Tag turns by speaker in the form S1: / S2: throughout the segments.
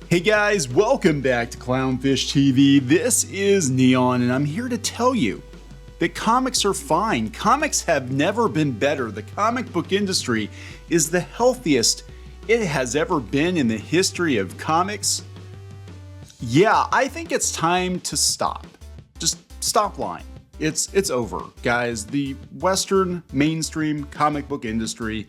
S1: Hey guys, welcome back to Clownfish TV. This is Neon, and I'm here to tell you that comics are fine. Comics have never been better. The comic book industry is the healthiest it has ever been in the history of comics. Yeah, I think it's time to stop. Just stop lying. It's over, guys. The Western mainstream comic book industry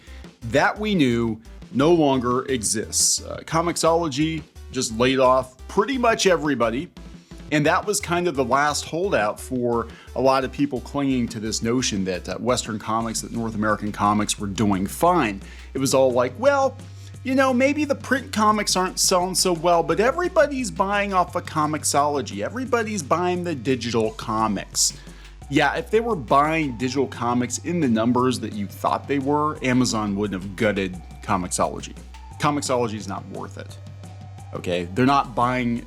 S1: that we knew no longer exists. ComiXology just laid off pretty much everybody, and that was kind of the last holdout for a lot of people clinging to this notion that Western comics, that North American comics were doing fine. It was all like, well, you know, maybe the print comics aren't selling so well, but everybody's buying off of ComiXology. Everybody's buying the digital comics. Yeah, if they were buying digital comics in the numbers that you thought they were, Amazon wouldn't have gutted ComiXology. ComiXology is not worth it. Okay, they're not buying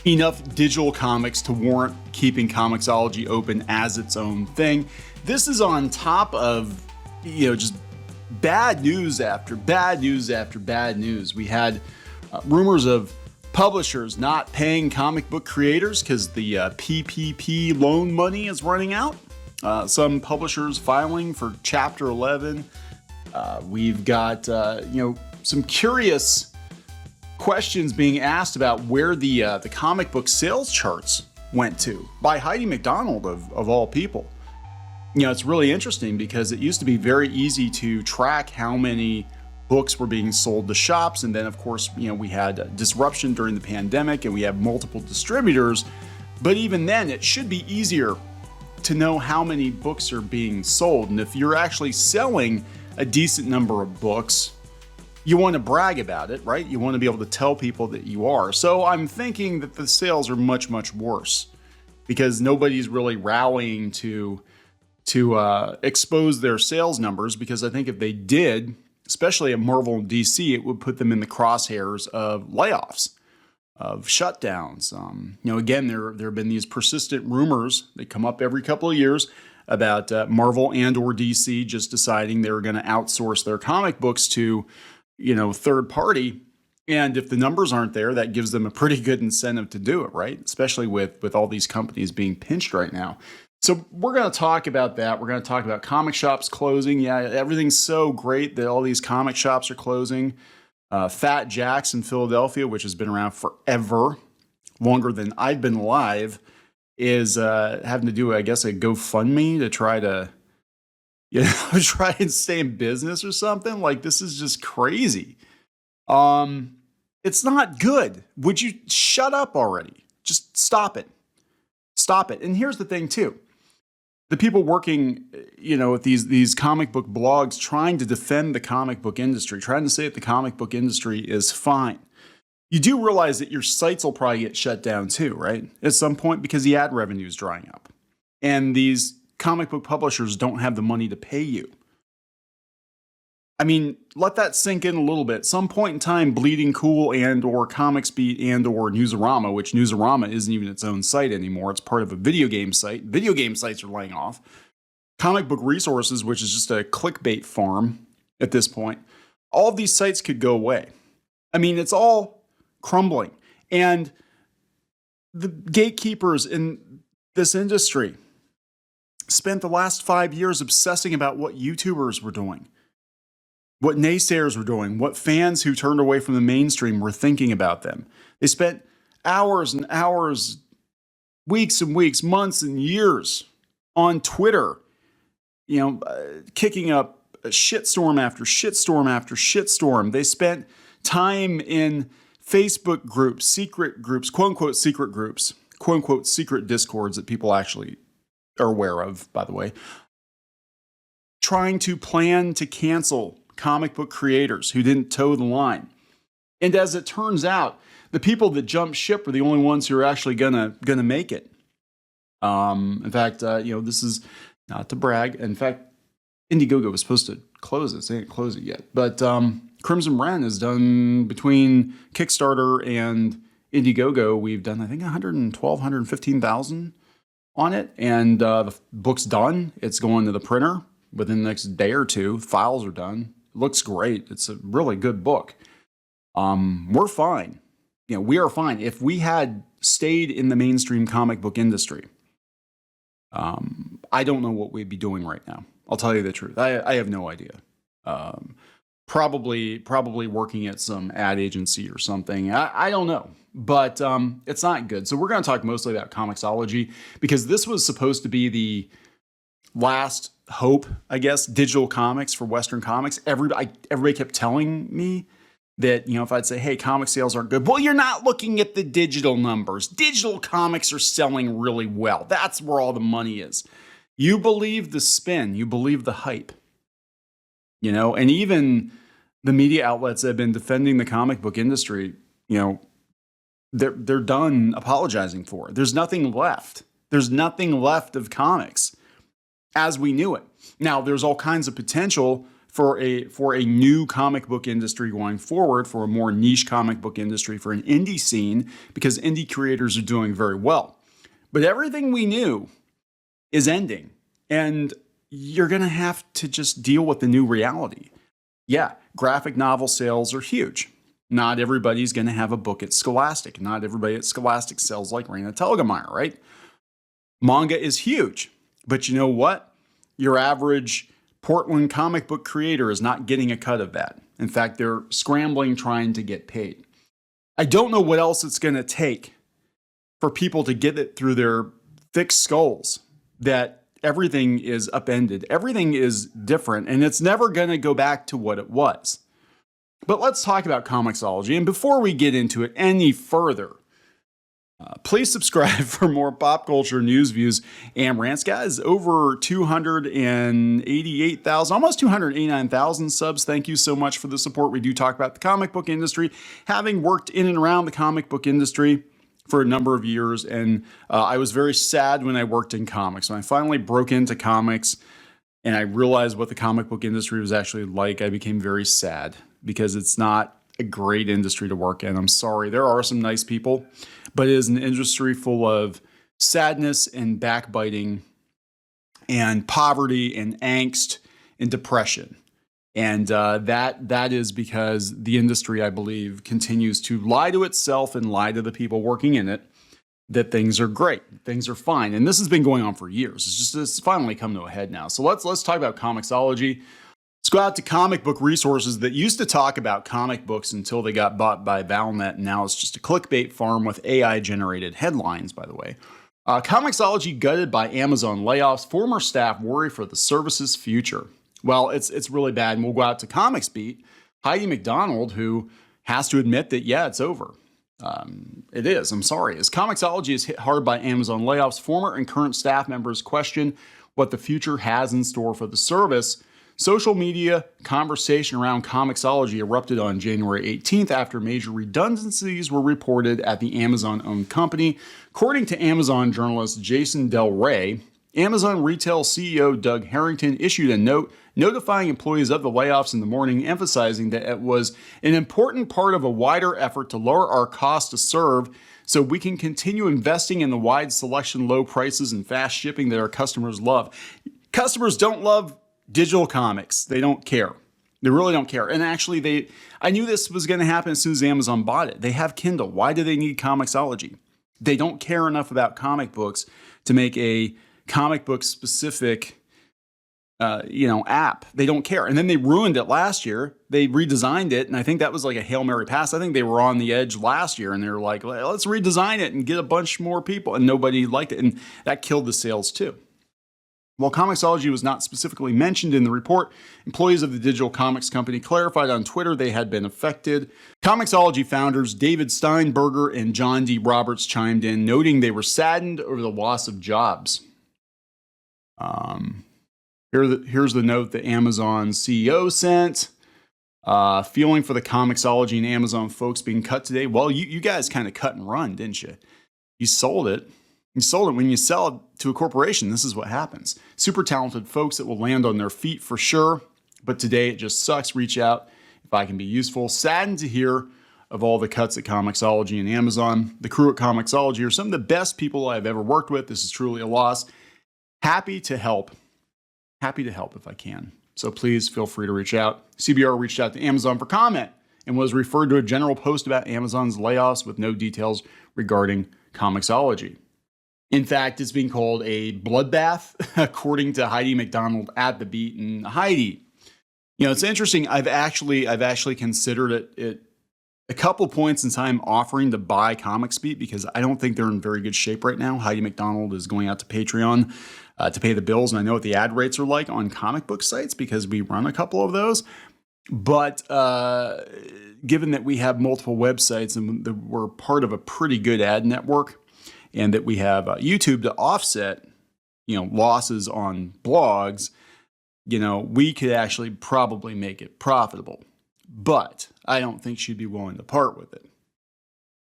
S1: enough digital comics to warrant keeping ComiXology open as its own thing. This is on top of, just bad news after bad news after bad news. We had rumors of publishers not paying comic book creators because the PPP loan money is running out. Some publishers filing for Chapter 11. We've got, some curious questions being asked about where the comic book sales charts went to by Heidi McDonald of all people. It's really interesting because it used to be very easy to track how many books were being sold to shops, and then of course we had disruption during the pandemic and we have multiple distributors, but even then it should be easier to know how many books are being sold. And if you're actually selling a decent number of books, you want to brag about it, right? You want to be able to tell people that you are. So I'm thinking that the sales are much, much worse because nobody's really rallying to expose their sales numbers, because I think if they did, especially at Marvel and DC, it would put them in the crosshairs of layoffs, of shutdowns. Again, there have been these persistent rumors that come up every couple of years about Marvel and or DC just deciding they were going to outsource their comic books to third party. And if the numbers aren't there, that gives them a pretty good incentive to do it, right? Especially with all these companies being pinched right now. So we're going to talk about that. We're going to talk about comic shops closing. Yeah, everything's so great that all these comic shops are closing. Fat Jack's in Philadelphia, which has been around forever, longer than I've been alive, is having to do, I guess, a GoFundMe to try to try and stay in business or something. Like, this is just crazy. It's not good. Would you shut up already? Just stop it. Stop it. And here's the thing too. The people working, at these comic book blogs trying to defend the comic book industry, trying to say that the comic book industry is fine. You do realize that your sites will probably get shut down too, right? At some point, because the ad revenue is drying up. And these comic book publishers don't have the money to pay you. I mean, let that sink in a little bit. Some point in time, Bleeding Cool and or Comics Beat and or Newsarama, which Newsarama isn't even its own site anymore. It's part of a video game site. Video game sites are laying off. Comic Book Resources, which is just a clickbait farm at this point. All of these sites could go away. I mean, it's all crumbling. And the gatekeepers in this industry spent the last 5 years obsessing about what YouTubers were doing, what naysayers were doing, what fans who turned away from the mainstream were thinking about them. They spent hours and hours, weeks and weeks, months and years on Twitter, kicking up a shitstorm after shitstorm after shitstorm. They spent time in Facebook groups, secret groups, quote unquote secret groups, quote unquote secret discords that people actually are aware of, by the way, trying to plan to cancel comic book creators who didn't toe the line. And as it turns out, the people that jumped ship are the only ones who are actually gonna make it. In fact, this is not to brag. In fact, Indiegogo was supposed to close this. They didn't close it yet. But Crimson Wren has done, between Kickstarter and Indiegogo, we've done, I think, 115,000 on it. And the book's done. It's going to the printer within the next day or two. Files are done. It looks great. It's a really good book. We're fine. we are fine. If we had stayed in the mainstream comic book industry, I don't know what we'd be doing right now. I'll tell you the truth. I have no idea. Probably working at some ad agency or something. I don't know, but it's not good. So we're going to talk mostly about ComiXology because this was supposed to be the last hope, I guess, digital comics for Western comics. Everybody kept telling me that, if I'd say, hey, comic sales aren't good. Well, you're not looking at the digital numbers. Digital comics are selling really well. That's where all the money is. You believe the spin. You believe the hype. And even the media outlets that have been defending the comic book industry, they're done apologizing for it. There's nothing left. There's nothing left of comics as we knew it. Now, there's all kinds of potential for a new comic book industry going forward, for a more niche comic book industry, for an indie scene, because indie creators are doing very well. But everything we knew is ending, and you're going to have to just deal with the new reality. Yeah, graphic novel sales are huge. Not everybody's going to have a book at Scholastic. Not everybody at Scholastic sells like Raina Telgemeier, right? Manga is huge. But you know what? Your average Portland comic book creator is not getting a cut of that. In fact, they're scrambling trying to get paid. I don't know what else it's going to take for people to get it through their thick skulls that everything is upended, everything is different, and it's never going to go back to what it was. But let's talk about ComiXology. And before we get into it any further, please subscribe for more pop culture news, views, and rants. Guys, over 288,000, almost 289,000 subs. Thank you so much for the support. We do talk about the comic book industry, having worked in and around the comic book industry for a number of years. And I was very sad when I worked in comics. When I finally broke into comics and I realized what the comic book industry was actually like, I became very sad because it's not a great industry to work in. I'm sorry. There are some nice people, but it is an industry full of sadness and backbiting and poverty and angst and depression. And that is because the industry, I believe, continues to lie to itself and lie to the people working in it that things are great, things are fine. And this has been going on for years. It's finally come to a head now. So let's talk about ComiXology. Let's go out to comic book resources that used to talk about comic books until they got bought by Valnet. And now it's just a clickbait farm with AI-generated headlines, by the way. ComiXology gutted by Amazon layoffs. Former staff worry for the service's future. Well, it's really bad. And we'll go out to Comics Beat. Heidi McDonald, who has to admit that, yeah, it's over. It is. I'm sorry. As ComiXology is hit hard by Amazon layoffs, former and current staff members question what the future has in store for the service. Social media conversation around ComiXology erupted on January 18th after major redundancies were reported at the Amazon-owned company. According to Amazon journalist Jason Del Rey, Amazon retail CEO Doug Harrington issued a note notifying employees of the layoffs in the morning, emphasizing that it was an important part of a wider effort to lower our cost to serve so we can continue investing in the wide selection, low prices, and fast shipping that our customers love. Customers don't love digital comics. They don't care. They really don't care. And actually, I knew this was going to happen as soon as Amazon bought it. They have Kindle. Why do they need ComiXology? They don't care enough about comic books to make a comic book specific app. They don't care. And then they ruined it last year. They redesigned it. And I think that was like a Hail Mary pass. I think they were on the edge last year and they were like, let's redesign it and get a bunch more people. And nobody liked it. And that killed the sales too. While ComiXology was not specifically mentioned in the report, employees of the digital comics company clarified on Twitter they had been affected. ComiXology founders David Steinberger and John D. Roberts chimed in, noting they were saddened over the loss of jobs. Here's the note that Amazon CEO sent. Feeling for the ComiXology and Amazon folks being cut today. Well, you guys kind of cut and run, didn't you? You sold it. You sold it. When you sell it to a corporation, this is what happens. Super talented folks that will land on their feet for sure. But today it just sucks. Reach out if I can be useful. Saddened to hear of all the cuts at ComiXology and Amazon. The crew at ComiXology are some of the best people I've ever worked with. This is truly a loss. Happy to help. Happy to help if I can. So please feel free to reach out. CBR reached out to Amazon for comment and was referred to a general post about Amazon's layoffs with no details regarding ComiXology. In fact, it's being called a bloodbath, according to Heidi McDonald at The Beat. And Heidi, it's interesting. I've actually considered it a couple points in time offering to buy ComiXbeat because I don't think they're in very good shape right now. Heidi McDonald is going out to Patreon to pay the bills, and I know what the ad rates are like on comic book sites because we run a couple of those. But given that we have multiple websites and that we're part of a pretty good ad network, and that we have YouTube to offset, losses on blogs, we could actually probably make it profitable. But I don't think she'd be willing to part with it.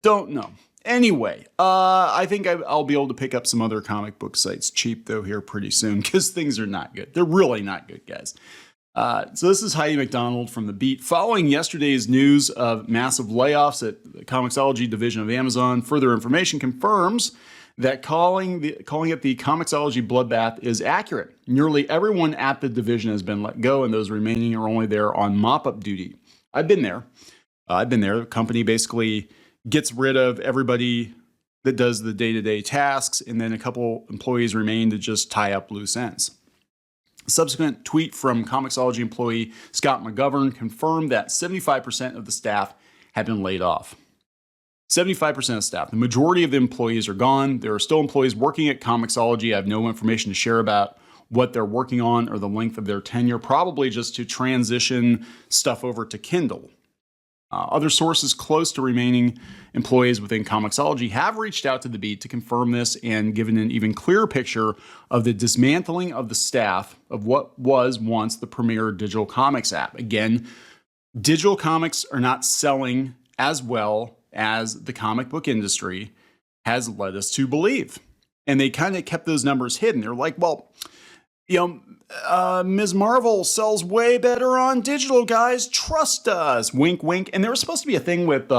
S1: Don't know. Anyway, I think I'll be able to pick up some other comic book sites cheap, though, here pretty soon because things are not good. They're really not good, guys. So this is Heidi McDonald from The Beat. Following yesterday's news of massive layoffs at the ComiXology division of Amazon, further information confirms that calling it the ComiXology bloodbath is accurate. Nearly everyone at the division has been let go, and those remaining are only there on mop-up duty. I've been there. The company basically gets rid of everybody that does the day-to-day tasks, and then a couple employees remain to just tie up loose ends. Subsequent tweet from ComiXology employee Scott McGovern confirmed that 75% of the staff had been laid off. 75% of staff. The majority of the employees are gone. There are still employees working at ComiXology. I have no information to share about what they're working on or the length of their tenure, probably just to transition stuff over to Kindle. Other sources close to remaining employees within ComiXology have reached out to The Beat to confirm this and given an even clearer picture of the dismantling of the staff of what was once the premier digital comics app. Again, digital comics are not selling as well as the comic book industry has led us to believe. And they kind of kept those numbers hidden. They're like, well, Ms. Marvel sells way better on digital, guys. Trust us. Wink, wink. And there was supposed to be a thing with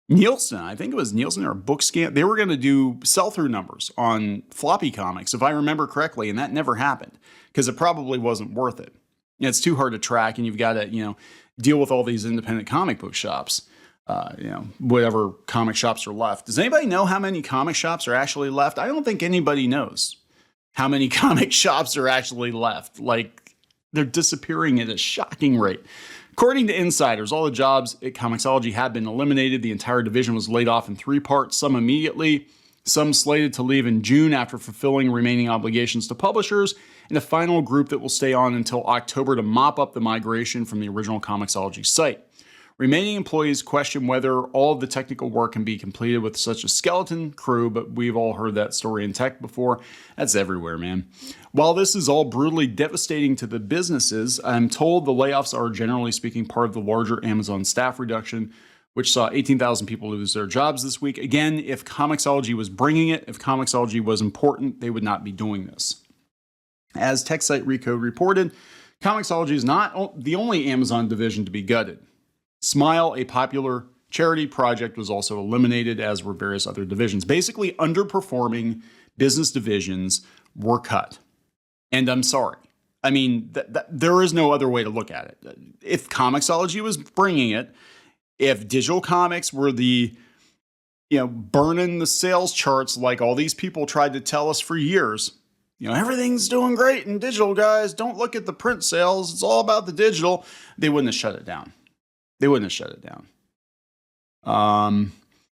S1: Nielsen. I think it was Nielsen or Bookscan. They were going to do sell-through numbers on floppy comics, if I remember correctly, and that never happened because it probably wasn't worth it. It's too hard to track, and you've got to, deal with all these independent comic book shops. Whatever comic shops are left. Does anybody know how many comic shops are actually left? I don't think anybody knows how many comic shops are actually left. Like, they're disappearing at a shocking rate. According to insiders, all the jobs at ComiXology have been eliminated. The entire division was laid off in 3 parts, some immediately, some slated to leave in June after fulfilling remaining obligations to publishers, and a final group that will stay on until October to mop up the migration from the original ComiXology site. Remaining employees question whether all of the technical work can be completed with such a skeleton crew, but we've all heard that story in tech before. That's everywhere, man. While this is all brutally devastating to the businesses, I'm told the layoffs are generally speaking part of the larger Amazon staff reduction, which saw 18,000 people lose their jobs this week. Again, if ComiXology was bringing it, if ComiXology was important, they would not be doing this. As tech site Recode reported, ComiXology is not the only Amazon division to be gutted. Smile, a popular charity project, was also eliminated, as were various other divisions. Basically, underperforming business divisions were cut. And I'm sorry. I mean, there is no other way to look at it. If ComiXology was bringing it, if digital comics were the, burning the sales charts like all these people tried to tell us for years, everything's doing great in digital, guys. Don't look at the print sales. It's all about the digital. They wouldn't have shut it down. The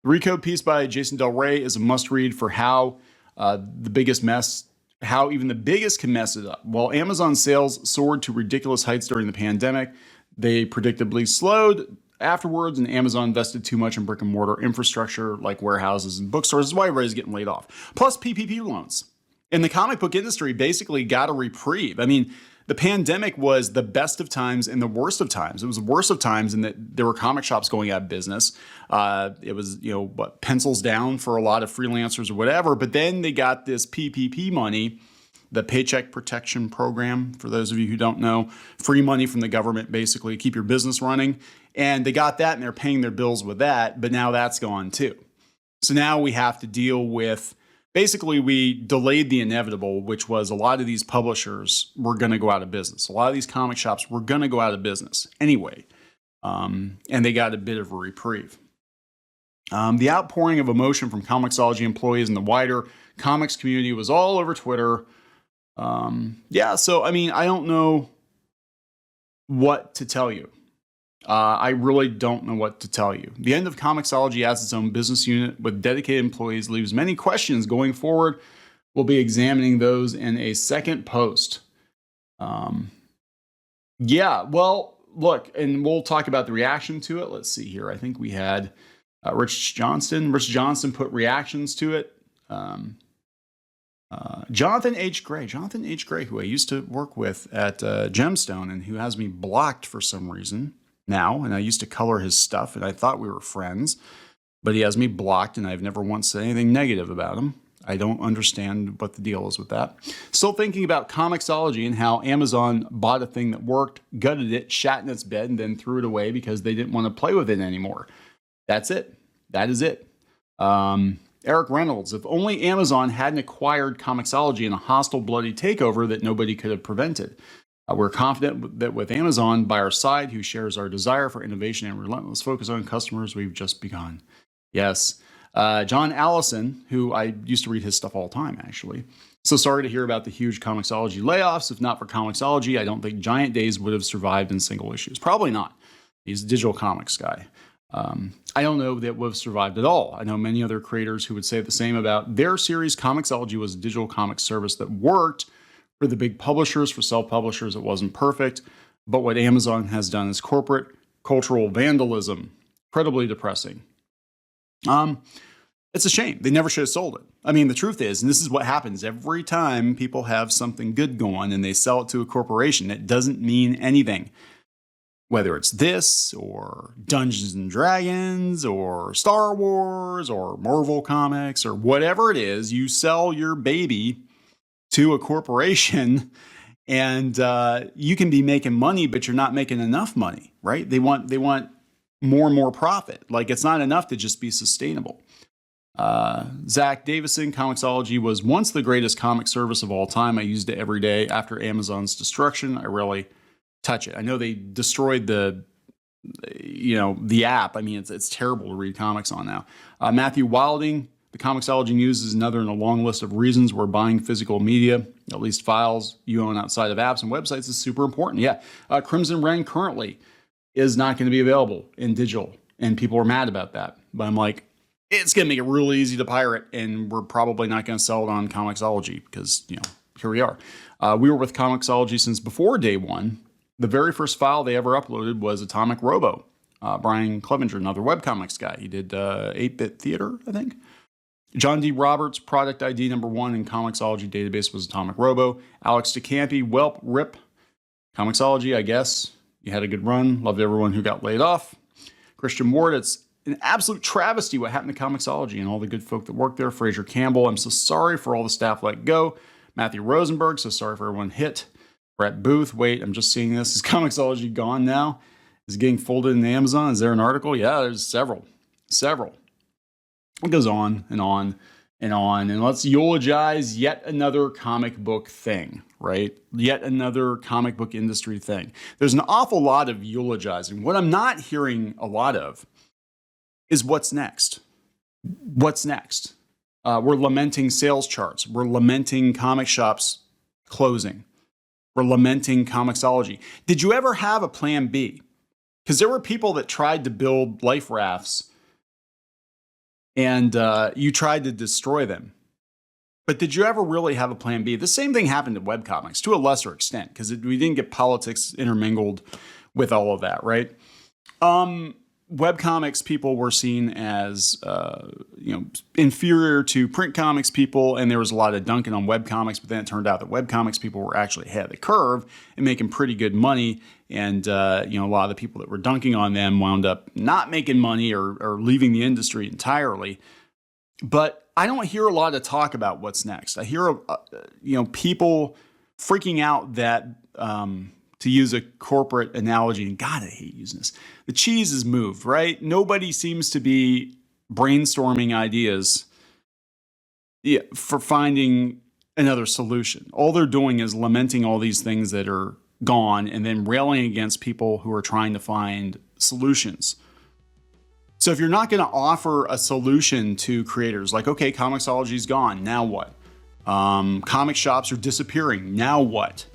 S1: Recode piece by Jason Del Rey is a must-read for how even the biggest can mess it up. While Amazon sales soared to ridiculous heights during the pandemic, they predictably slowed afterwards, and Amazon invested too much in brick-and-mortar infrastructure like warehouses and bookstores. That's why everybody's getting laid off. Plus PPP loans. And the comic book industry basically got a reprieve. I mean, the pandemic was the best of times and the worst of times. It was the worst of times in that there were comic shops going out of business. It was, pencils down for a lot of freelancers or whatever. But then they got this PPP money, the Paycheck Protection Program, for those of you who don't know, free money from the government, basically, to keep your business running. And they got that and they're paying their bills with that. But now that's gone too. So now we have to deal with, basically, we delayed the inevitable, which was a lot of these publishers were going to go out of business. A lot of these comic shops were going to go out of business anyway. and they got a bit of a reprieve. The outpouring of emotion from ComiXology employees and the wider comics community was all over Twitter. So, I mean, I don't know what to tell you. I really don't know what to tell you. The end of ComiXology as its own business unit with dedicated employees leaves many questions going forward. We'll be examining those in a second post. Well, look, and we'll talk about the reaction to it. Let's see here. I think we had Rich Johnston. Rich Johnston put reactions to it. Jonathan H. Gray, who I used to work with at Gemstone and who has me blocked for some reason now. And I used to color his stuff and I thought we were friends, but he has me blocked and I've never once said anything negative about him. I don't understand what the deal is with that. Still thinking about ComiXology and how Amazon bought a thing that worked, gutted it, shat in its bed, and then threw it away because they didn't want to play with it anymore. That's it. That is it. Eric Reynolds, if only Amazon hadn't acquired ComiXology in a hostile, bloody takeover that nobody could have prevented. We're confident that with Amazon by our side, who shares our desire for innovation and relentless focus on customers, we've just begun. Yes. John Allison, who I used to read his stuff all the time, actually. So sorry to hear about the huge ComiXology layoffs. If not for ComiXology, I don't think Giant Days would have survived in single issues. Probably not. He's a digital comics guy. I don't know that would have survived at all. I know many other creators who would say the same about their series. ComiXology was a digital comics service that worked for the big publishers. For self-publishers, it wasn't perfect. But what Amazon has done is corporate cultural vandalism. Incredibly depressing. It's a shame. They never should have sold it. I mean, the truth is, and this is what happens every time people have something good going and they sell it to a corporation, it doesn't mean anything. Whether it's this or Dungeons and Dragons or Star Wars or Marvel Comics or whatever it is, you sell your baby to a corporation and you can be making money, but you're not making enough money, right? They want more and more profit. Like, it's not enough to just be sustainable. Zach Davison, ComiXology was once the greatest comic service of all time. I used it every day. After Amazon's destruction, I rarely touch it. I know they destroyed the app. I mean, it's terrible to read comics on now. Matthew Wilding, the ComiXology News is another in a long list of reasons where buying physical media, at least files you own outside of apps and websites, is super important. Yeah, Crimson Reign currently is not going to be available in digital, and people are mad about that. But I'm like, it's going to make it really easy to pirate, and we're probably not going to sell it on ComiXology because, here we are. We were with ComiXology since before day one. The very first file they ever uploaded was Atomic Robo. Brian Clevenger, another webcomics guy. He did 8-Bit Theater, I think. John D. Roberts, product ID number 1 in ComiXology database was Atomic Robo. Alex DeCampi, Welp, RIP. ComiXology, I guess. You had a good run. Loved everyone who got laid off. Christian Ward, it's an absolute travesty what happened to ComiXology and all the good folk that worked there. Fraser Campbell, I'm so sorry for all the staff let go. Matthew Rosenberg, so sorry for everyone hit. Brett Booth, wait, I'm just seeing this. Is ComiXology gone now? Is it getting folded into Amazon? Is there an article? Yeah, there's several. It goes on and on and on. And let's eulogize yet another comic book thing, right? Yet another comic book industry thing. There's an awful lot of eulogizing. What I'm not hearing a lot of is what's next. What's next? We're lamenting sales charts. We're lamenting comic shops closing. We're lamenting ComiXology. Did you ever have a plan B? Because there were people that tried to build life rafts and you tried to destroy them. But did you ever really have a plan B? The same thing happened to webcomics to a lesser extent because we didn't get politics intermingled with all of that, right? Webcomics people were seen as, inferior to print comics people, and there was a lot of dunking on webcomics, but then it turned out that webcomics people were actually ahead of the curve and making pretty good money, and, a lot of the people that were dunking on them wound up not making money or leaving the industry entirely. But I don't hear a lot of talk about what's next. I hear, people freaking out that, to use a corporate analogy, and God, I hate using this. The cheese is moved, right? Nobody seems to be brainstorming ideas for finding another solution. All they're doing is lamenting all these things that are gone and then railing against people who are trying to find solutions. So if you're not going to offer a solution to creators, like, okay, ComiXology's gone, now what? Comic shops are disappearing, now what?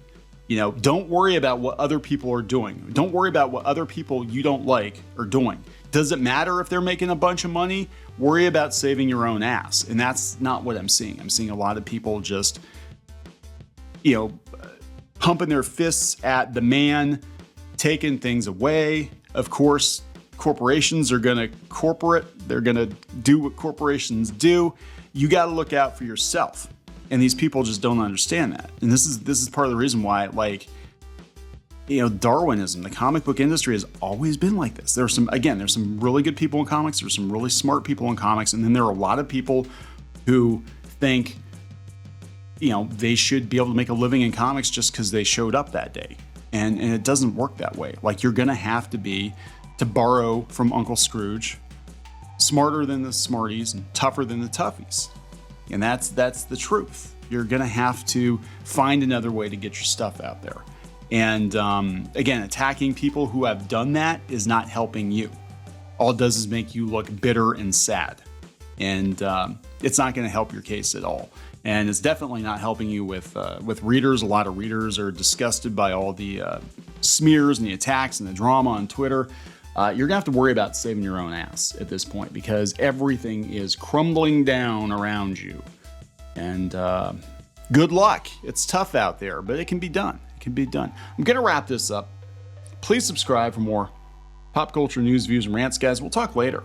S1: You know, don't worry about what other people are doing. Don't worry about what other people you don't like are doing. Does it matter if they're making a bunch of money? Worry about saving your own ass. And that's not what I'm seeing. I'm seeing a lot of people just, you know, pumping their fists at the man, taking things away. Of course, corporations are going to they're going to do what corporations do. You got to look out for yourself. And these people just don't understand that. And this is part of the reason why, like, you know, Darwinism, the comic book industry has always been like this. There's some really good people in comics. There's some really smart people in comics. And then there are a lot of people who think, you know, they should be able to make a living in comics just because they showed up that day. And it doesn't work that way. Like, you're going to have to be, to borrow from Uncle Scrooge, smarter than the smarties and tougher than the toughies. And that's the truth. You're going to have to find another way to get your stuff out there. And again, attacking people who have done that is not helping you. All it does is make you look bitter and sad. And it's not going to help your case at all. And it's definitely not helping you with readers. A lot of readers are disgusted by all the smears and the attacks and the drama on Twitter. You're going to have to worry about saving your own ass at this point, because everything is crumbling down around you. And good luck. It's tough out there, but it can be done. It can be done. I'm going to wrap this up. Please subscribe for more pop culture news, views, and rants, guys. We'll talk later.